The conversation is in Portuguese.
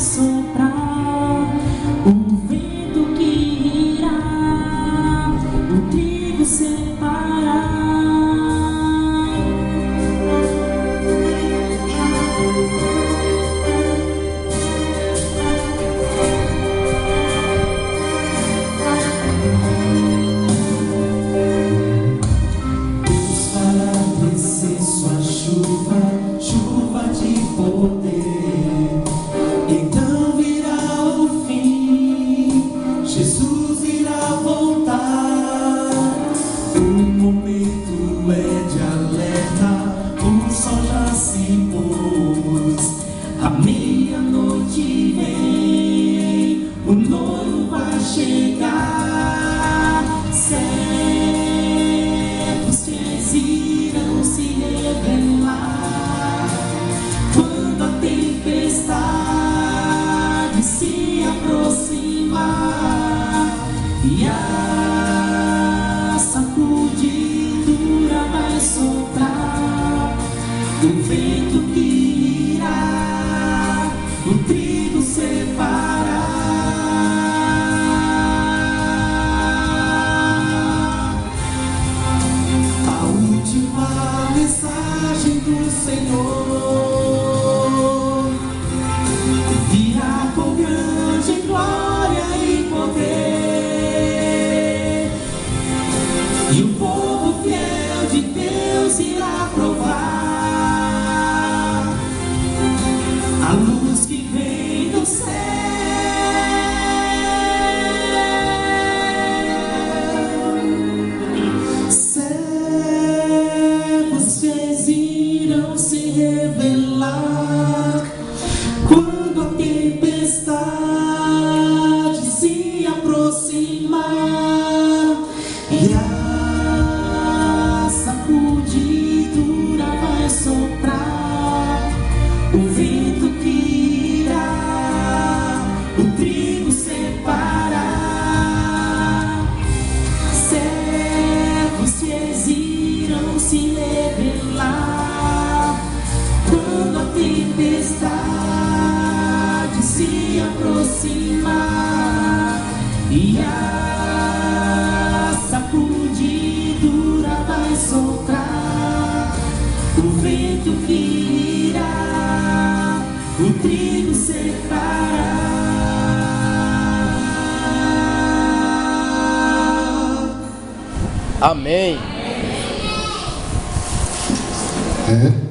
soprar, o vento que irá o trigo separar. Deus fará descer sua chuva, chuva de poder. Então virá o fim, Jesus irá voltar. O momento é de alerta, o sol já se pôs. A meia-noite vem, o noivo vai chegar. Servos fiéis irão se revelar quando a tempestade se aproximar e a sacudidura vai soprar, o vento que irá o trigo separar. A última mensagem do Senhor virá com grande glória e poder, e o povo fiel de Deus irá provar a luz que vem do céu. Servos fiéis irão se revelar quando a tempestade se aproximar e a sacudidura vai soprar, o vento que irá o trigo separar. Servos fiéis irão se revelar quando a tempestade se aproximar e a sacudidura vai soprar, o vento que irá o trigo separar. Amém. É.